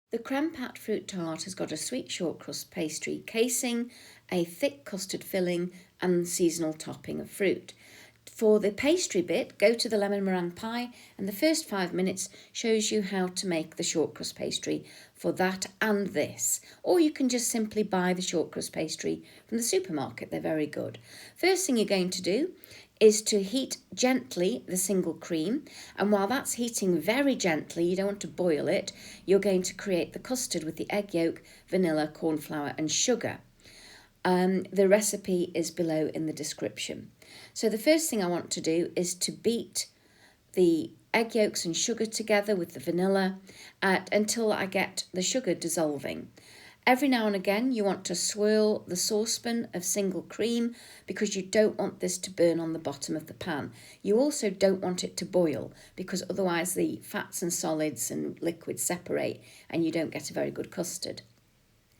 The Creme Pat Fruit Tart has got a sweet shortcrust pastry casing, a thick custard filling and seasonal topping of fruit. For the pastry bit, go to the lemon meringue pie, and the first 5 minutes shows you how to make the shortcrust pastry for that and this. Or you can just simply buy the shortcrust pastry from the supermarket, they're very good. First thing you're going to do is to heat gently the single cream, and while that's heating very gently, you don't want to boil it, you're going to create the custard with the egg yolk, vanilla, corn flour and sugar. The recipe is below in the description. So the first thing I want to do is to beat the egg yolks and sugar together with the vanilla until I get the sugar dissolving. Every now and again you want to swirl the saucepan of single cream because you don't want this to burn on the bottom of the pan. You also don't want it to boil because otherwise the fats and solids and liquids separate and you don't get a very good custard.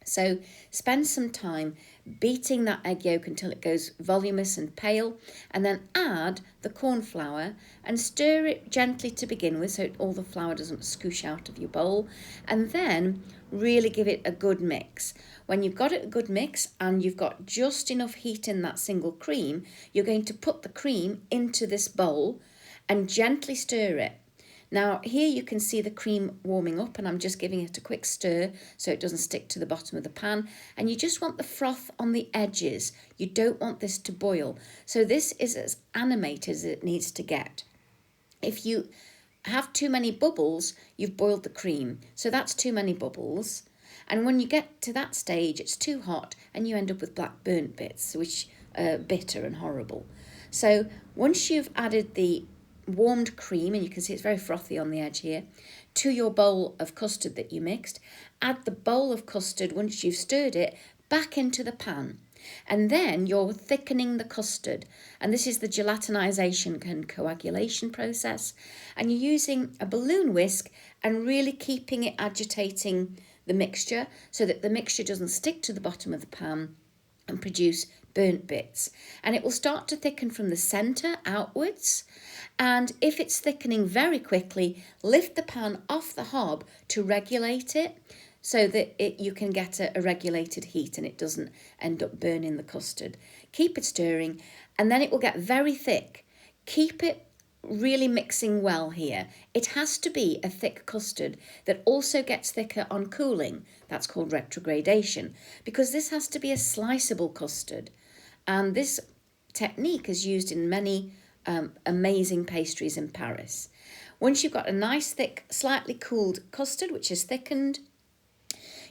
So spend some time beating that egg yolk until it goes voluminous and pale, and then add the corn flour and stir it gently to begin with so all the flour doesn't scoosh out of your bowl, and then really give it a good mix. When you've got it a good mix and you've got just enough heat in that single cream, you're going to put the cream into this bowl and gently stir it. Now here you can see the cream warming up, and I'm just giving it a quick stir so it doesn't stick to the bottom of the pan, and you just want the froth on the edges. You don't want this to boil. So this is as animated as it needs to get. If you have too many bubbles, you've boiled the cream. So that's too many bubbles. And when you get to that stage, it's too hot and you end up with black burnt bits, which are bitter and horrible. So once you've added the warmed cream, and you can see it's very frothy on the edge here, to your bowl of custard that you mixed, add the bowl of custard once you've stirred it back into the pan, and then you're thickening the custard, and this is the gelatinization and coagulation process, and you're using a balloon whisk and really keeping it agitating the mixture so that the mixture doesn't stick to the bottom of the pan and produce burnt bits. And it will start to thicken from the centre outwards, and if it's thickening very quickly, lift the pan off the hob to regulate it so that you can get a regulated heat and it doesn't end up burning the custard. Keep it stirring and then it will get very thick. Keep it really mixing well here. It has to be a thick custard that also gets thicker on cooling. That's called retrogradation, because this has to be a sliceable custard. And this technique is used in many amazing pastries in Paris. Once you've got a nice thick, slightly cooled custard, which is thickened,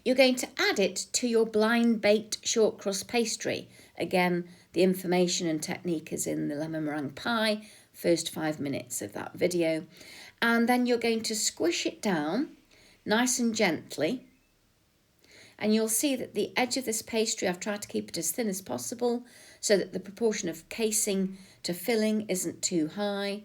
you're going to add it to your blind baked shortcrust pastry. Again, the information and technique is in the lemon meringue pie, first 5 minutes of that video. And then you're going to squish it down nice and gently. And you'll see that the edge of this pastry, I've tried to keep it as thin as possible so that the proportion of casing to filling isn't too high.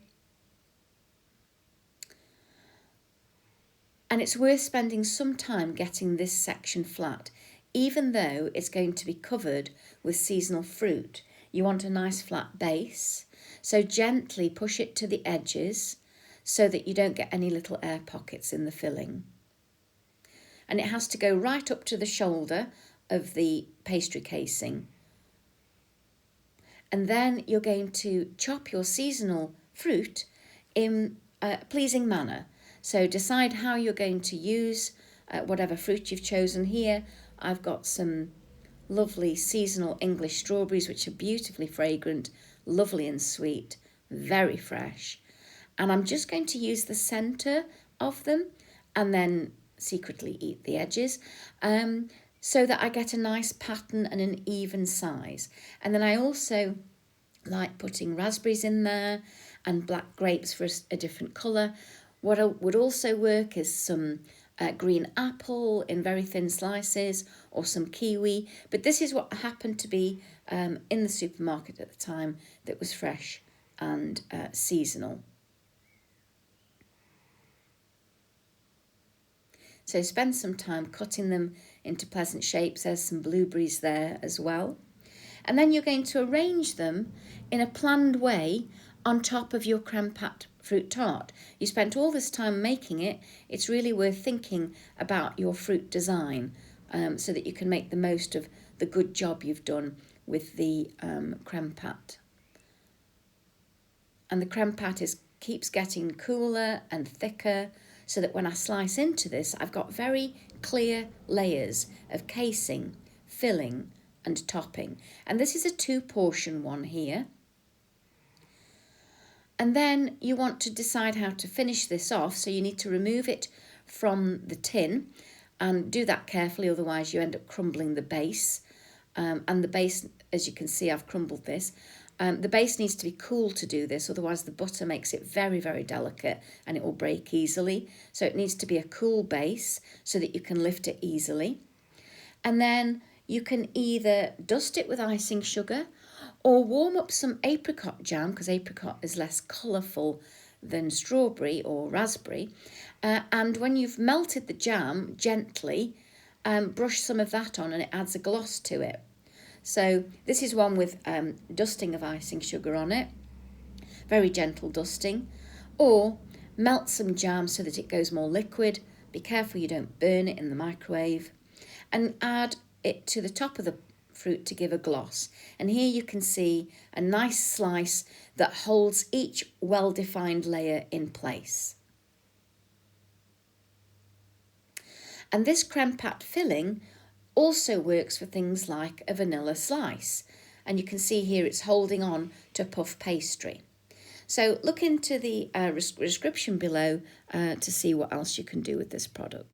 And it's worth spending some time getting this section flat, even though it's going to be covered with seasonal fruit. You want a nice flat base, so gently push it to the edges so that you don't get any little air pockets in the filling. And it has to go right up to the shoulder of the pastry casing. And then you're going to chop your seasonal fruit in a pleasing manner. So decide how you're going to use whatever fruit you've chosen. Here I've got some lovely seasonal English strawberries, which are beautifully fragrant, lovely and sweet, very fresh. And I'm just going to use the centre of them and then secretly eat the edges so that I get a nice pattern and an even size. And then I also like putting raspberries in there and black grapes for a different colour. What would also work is some green apple in very thin slices or some kiwi, but this is what happened to be in the supermarket at the time that was fresh and seasonal. So spend some time cutting them into pleasant shapes. There's some blueberries there as well. And then you're going to arrange them in a planned way on top of your creme pat fruit tart. You spent all this time making it. It's really worth thinking about your fruit design so that you can make the most of the good job you've done with the creme pat. And the creme pat keeps getting cooler and thicker, so that when I slice into this, I've got very clear layers of casing, filling and topping. And this is a 2-portion one here. And then you want to decide how to finish this off, so you need to remove it from the tin and do that carefully, otherwise you end up crumbling the base. And the base, as you can see, I've crumbled this. The base needs to be cool to do this, otherwise the butter makes it very, very delicate and it will break easily. So it needs to be a cool base so that you can lift it easily. And then you can either dust it with icing sugar or warm up some apricot jam, because apricot is less colourful than strawberry or raspberry. And when you've melted the jam gently, brush some of that on and it adds a gloss to it. So this is one with dusting of icing sugar on it, very gentle dusting. Or melt some jam so that it goes more liquid. Be careful you don't burn it in the microwave. And add it to the top of the fruit to give a gloss. And here you can see a nice slice that holds each well-defined layer in place. And this creme pat filling also works for things like a vanilla slice. And you can see here it's holding on to puff pastry. So look into the description below to see what else you can do with this product.